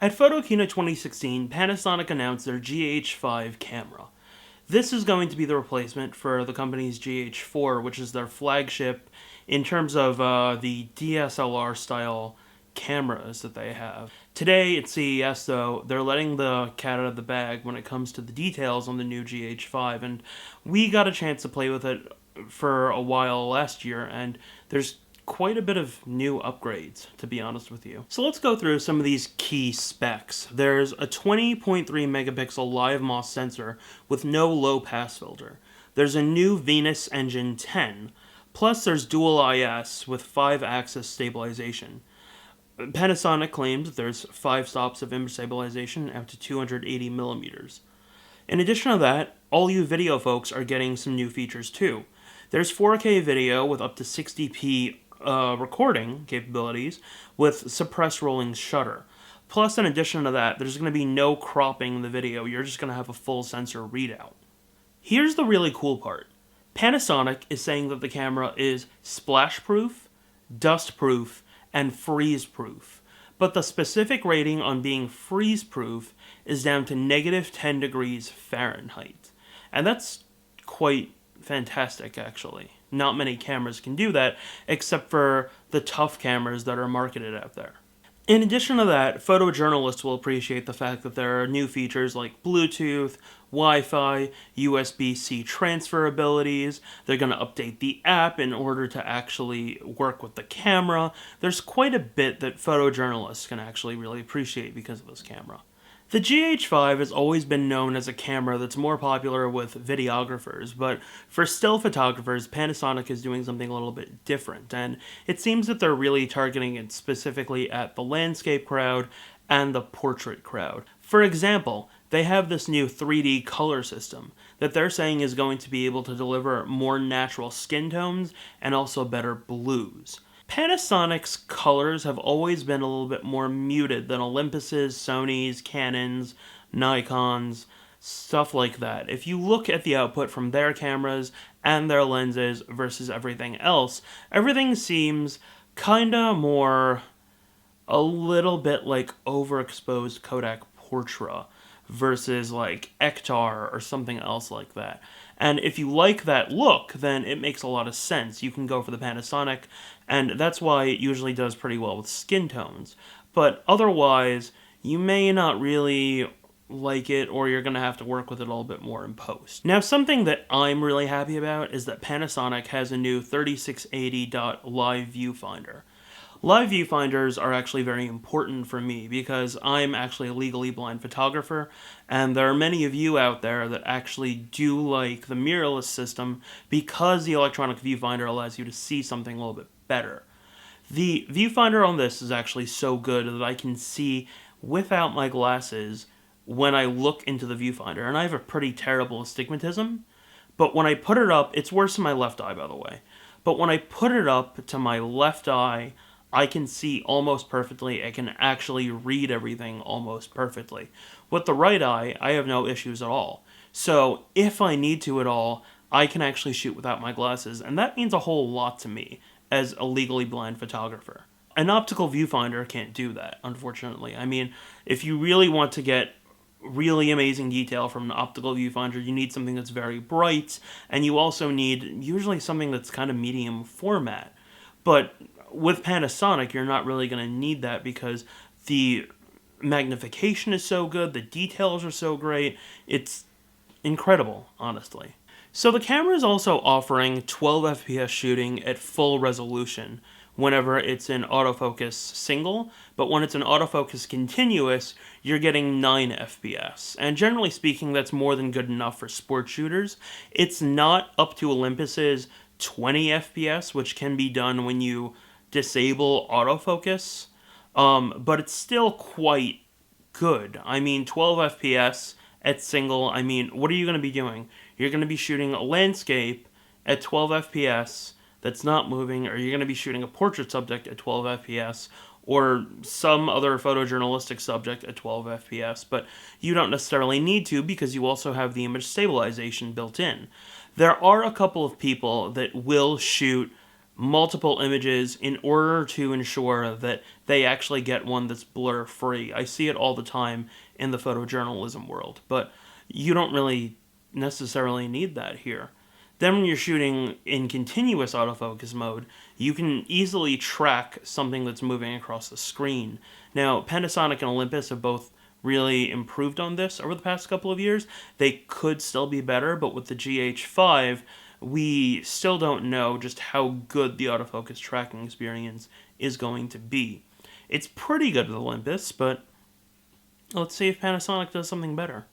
At Photokina 2016, Panasonic announced their GH5 camera. This is going to be the replacement for the company's GH4, which is their flagship in terms of the DSLR style cameras that they have. Today at CES, though, they're letting the cat out of the bag when it comes to the details on the new GH5, and we got a chance to play with it for a while last year, and there's quite a bit of new upgrades, to be honest with you. So let's go through some of these key specs. There's a 20.3 megapixel live MOS sensor with no low pass filter. There's a new Venus Engine 10, plus there's dual IS with 5-axis stabilization. Panasonic claims that there's 5 stops of image stabilization up to 280 millimeters. In addition to that, all you video folks are getting some new features too. There's 4K video with up to 60p recording capabilities with suppressed rolling shutter. Plus, in addition to that, there's going to be no cropping in the video. You're just going to have a full sensor readout. Here's the really cool part. Panasonic is saying that the camera is splash-proof, dust-proof, and freeze-proof. But the specific rating on being freeze-proof is down to -10 degrees Fahrenheit. And that's quite fantastic, actually. Not many cameras can do that, except for the tough cameras that are marketed out there. In addition to that, photojournalists will appreciate the fact that there are new features like Bluetooth, Wi-Fi, USB-C transfer abilities. They're going to update the app in order to actually work with the camera. There's quite a bit that photojournalists can actually really appreciate because of this camera. The GH5 has always been known as a camera that's more popular with videographers, but for still photographers, Panasonic is doing something a little bit different, and it seems that they're really targeting it specifically at the landscape crowd and the portrait crowd. For example, they have this new 3D color system that they're saying is going to be able to deliver more natural skin tones and also better blues. Panasonic's colors have always been a little bit more muted than Olympus's, Sony's, Canon's, Nikon's, stuff like that. If you look at the output from their cameras and their lenses versus everything else, everything seems kinda more a little bit like overexposed Kodak Portra versus like Ektar or something else like that. And if you like that look, then it makes a lot of sense. You can go for the Panasonic, and that's why it usually does pretty well with skin tones. But otherwise, you may not really like it, or you're going to have to work with it a little bit more in post. Now, something that I'm really happy about is that Panasonic has a new 3680 live viewfinder. Live viewfinders are actually very important for me because I'm actually a legally blind photographer, and there are many of you out there that actually do like the mirrorless system because the electronic viewfinder allows you to see something a little bit better. The viewfinder on this is actually so good that I can see without my glasses when I look into the viewfinder, and I have a pretty terrible astigmatism, but when I put it up, it's worse in my left eye, by the way, but when I put it up to my left eye, I can see almost perfectly. I can actually read everything almost perfectly. With the right eye, I have no issues at all. So if I need to at all, I can actually shoot without my glasses, and that means a whole lot to me as a legally blind photographer. An optical viewfinder can't do that, unfortunately. I mean, if you really want to get really amazing detail from an optical viewfinder, you need something that's very bright, and you also need usually something that's kind of medium format. But with Panasonic, you're not really going to need that because the magnification is so good, the details are so great, it's incredible, honestly. So the camera is also offering 12 FPS shooting at full resolution whenever it's in autofocus single, but when it's in autofocus continuous, you're getting 9 FPS. And generally speaking, that's more than good enough for sports shooters. It's not up to Olympus's 20 FPS, which can be done when you disable autofocus, but it's still quite good. I mean, 12 FPS at single, I mean, what are you going to be doing? You're going to be shooting a landscape at 12 FPS that's not moving, or you're going to be shooting a portrait subject at 12 FPS, or some other photojournalistic subject at 12 FPS, but you don't necessarily need to because you also have the image stabilization built in. There are a couple of people that will shoot multiple images in order to ensure that they actually get one that's blur free. I see it all the time in the photojournalism world, but you don't really necessarily need that here. Then when you're shooting in continuous autofocus mode, you can easily track something that's moving across the screen. Now, Panasonic and Olympus have both really improved on this over the past couple of years. They could still be better, but with the GH5, we still don't know just how good the autofocus tracking experience is going to be. It's pretty good with Olympus, but let's see if Panasonic does something better.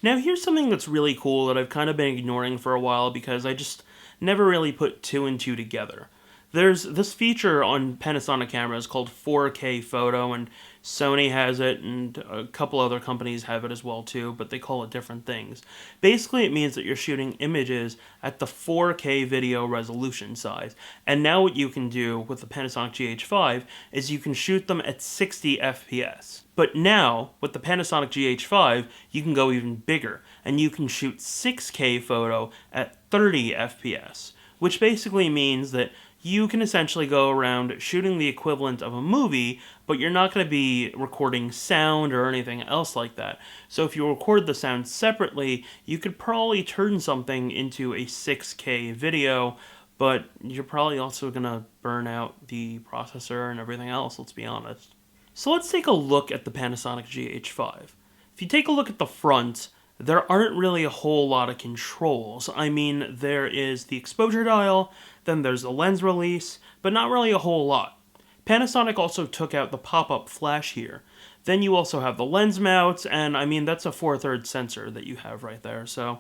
Now here's something that's really cool that I've kind of been ignoring for a while because I just never really put two and two together. There's this feature on Panasonic cameras called 4K photo, and Sony has it, and a couple other companies have it as well too, but they call it different things. Basically, it means that you're shooting images at the 4K video resolution size. And now what you can do with the Panasonic GH5 is you can shoot them at 60 FPS. But now, with the Panasonic GH5, you can go even bigger, and you can shoot 6K photo at 30 FPS, which basically means that you can essentially go around shooting the equivalent of a movie, but you're not going to be recording sound or anything else like that. So if you record the sound separately, you could probably turn something into a 6K video, but you're probably also going to burn out the processor and everything else, let's be honest. So let's take a look at the Panasonic GH5. If you take a look at the front, there aren't really a whole lot of controls. I mean, there is the exposure dial, then there's the lens release, but not really a whole lot. Panasonic also took out the pop-up flash here. Then you also have the lens mounts, and I mean, that's a 4/3 sensor that you have right there, so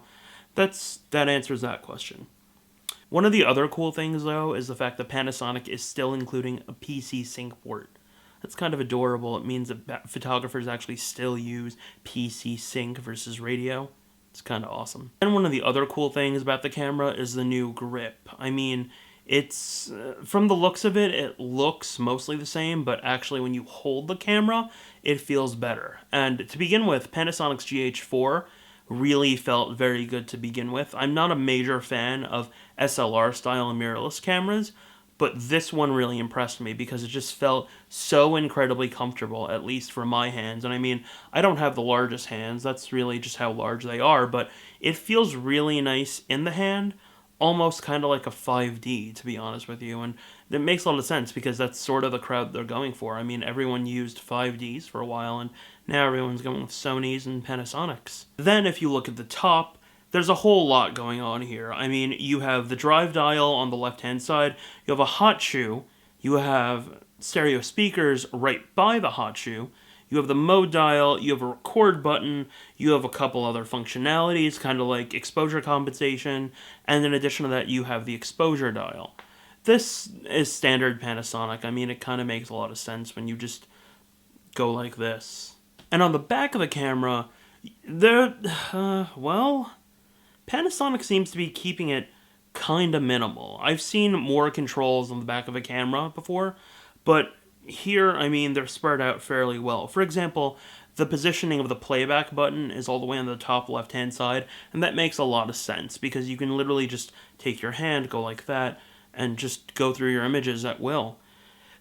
that answers that question. One of the other cool things, though, is the fact that Panasonic is still including a PC sync port. That's kind of adorable. It means that photographers actually still use PC sync versus radio. It's kind of awesome. And one of the other cool things about the camera is the new grip. I mean, it's from the looks of it, it looks mostly the same, but actually when you hold the camera, it feels better. And to begin with, Panasonic's GH4 really felt very good to begin with. I'm not a major fan of SLR style mirrorless cameras, but this one really impressed me because it just felt so incredibly comfortable, at least for my hands. And I mean, I don't have the largest hands, that's really just how large they are, but it feels really nice in the hand, almost kind of like a 5D, to be honest with you. And it makes a lot of sense because that's sort of the crowd they're going for. I mean, everyone used 5Ds for a while, and now everyone's going with Sonys and Panasonics. Then if you look at the top, there's a whole lot going on here. I mean, you have the drive dial on the left-hand side, you have a hot shoe, you have stereo speakers right by the hot shoe, you have the mode dial, you have a record button, you have a couple other functionalities, kind of like exposure compensation, and in addition to that, you have the exposure dial. This is standard Panasonic. I mean, it kind of makes a lot of sense when you just go like this. And on the back of the camera, Panasonic seems to be keeping it kind of minimal. I've seen more controls on the back of a camera before, but here, I mean, they're spread out fairly well. For example, the positioning of the playback button is all the way on the top left-hand side, and that makes a lot of sense because you can literally just take your hand, go like that, and just go through your images at will.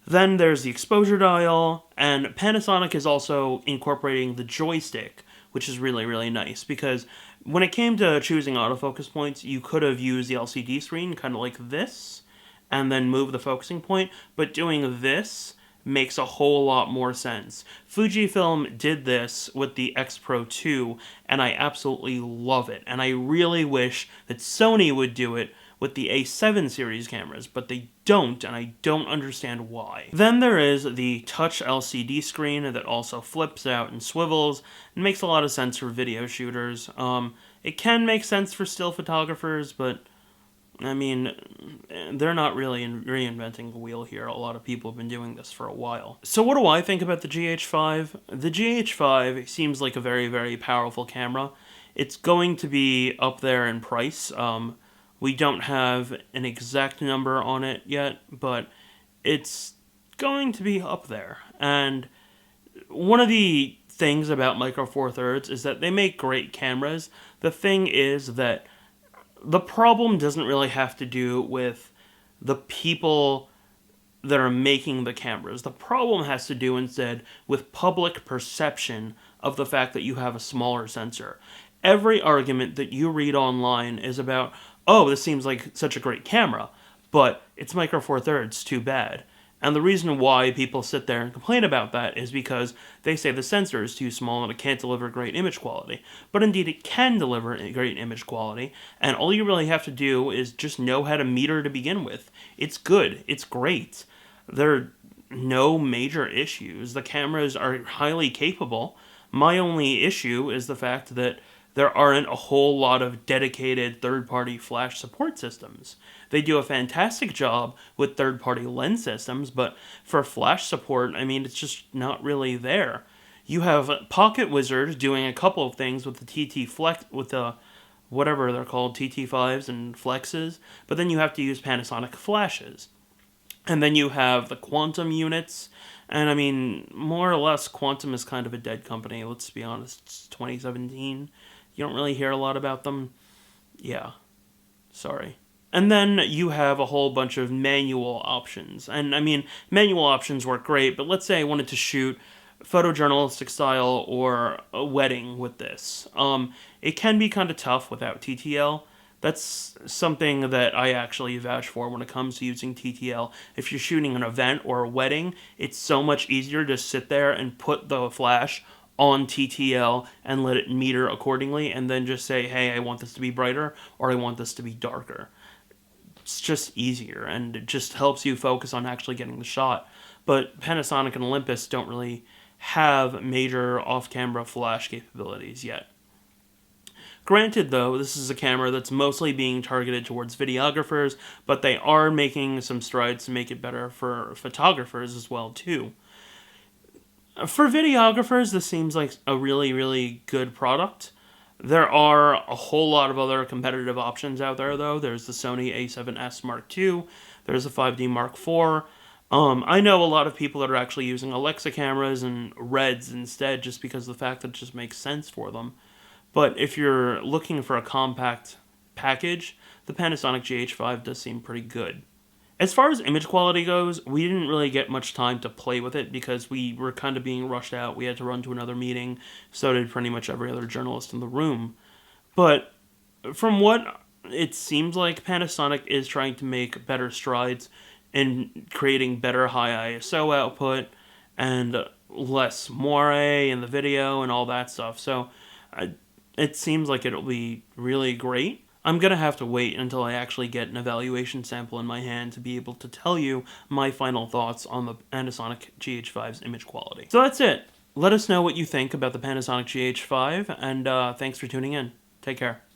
Then there's the exposure dial, and Panasonic is also incorporating the joystick, which is really, really nice because when it came to choosing autofocus points, you could have used the LCD screen kind of like this, and then move the focusing point, but doing this makes a whole lot more sense. Fujifilm did this with the X Pro 2, and I absolutely love it, and I really wish that Sony would do it with the A7 series cameras, but they don't, and I don't understand why. Then there is the touch LCD screen that also flips out and swivels, and makes a lot of sense for video shooters. It can make sense for still photographers, but I mean, they're not really reinventing the wheel here. A lot of people have been doing this for a while. So what do I think about the GH5? The GH5 seems like a very, very powerful camera. It's going to be up there in price. We don't have an exact number on it yet, but it's going to be up there. And one of the things about Micro Four Thirds is that they make great cameras. The thing is that the problem doesn't really have to do with the people that are making the cameras. The problem has to do instead with public perception of the fact that you have a smaller sensor. Every argument that you read online is about, oh, this seems like such a great camera, but it's Micro Four Thirds, too bad. And the reason why people sit there and complain about that is because they say the sensor is too small and it can't deliver great image quality. But indeed, it can deliver great image quality, and all you really have to do is just know how to meter to begin with. It's good. It's great. There are no major issues. The cameras are highly capable. My only issue is the fact that there aren't a whole lot of dedicated third-party flash support systems. They do a fantastic job with third-party lens systems, but for flash support, I mean, it's just not really there. You have Pocket Wizard doing a couple of things with the TT Flex, with the whatever they're called, TT5s and Flexes, but then you have to use Panasonic flashes. And then you have the Quantum units, and I mean, more or less, Quantum is kind of a dead company, let's be honest. It's 2017. You don't really hear a lot about them. Yeah, sorry. And then you have a whole bunch of manual options. And I mean, manual options work great, but let's say I wanted to shoot photojournalistic style or a wedding with this. It can be kind of tough without TTL. That's something that I actually vouch for when it comes to using TTL. If you're shooting an event or a wedding, it's so much easier to sit there and put the flash on TTL and let it meter accordingly, and then just say, hey, I want this to be brighter, or I want this to be darker. It's just easier, and it just helps you focus on actually getting the shot. But Panasonic and Olympus don't really have major off-camera flash capabilities yet. Granted, though, this is a camera that's mostly being targeted towards videographers, but they are making some strides to make it better for photographers as well, too. For videographers, this seems like a really, really good product. There are a whole lot of other competitive options out there, though. There's the Sony A7S Mark II. There's the 5D Mark IV. I know a lot of people that are actually using Alexa cameras and Reds instead, just because of the fact that it just makes sense for them. But if you're looking for a compact package, the Panasonic GH5 does seem pretty good. As far as image quality goes, we didn't really get much time to play with it because we were kind of being rushed out. We had to run to another meeting, so did pretty much every other journalist in the room. But from what it seems like, Panasonic is trying to make better strides in creating better high ISO output and less moire in the video and all that stuff. So it seems like it'll be really great. I'm going to have to wait until I actually get an evaluation sample in my hand to be able to tell you my final thoughts on the Panasonic GH5's image quality. So that's it. Let us know what you think about the Panasonic GH5, and thanks for tuning in. Take care.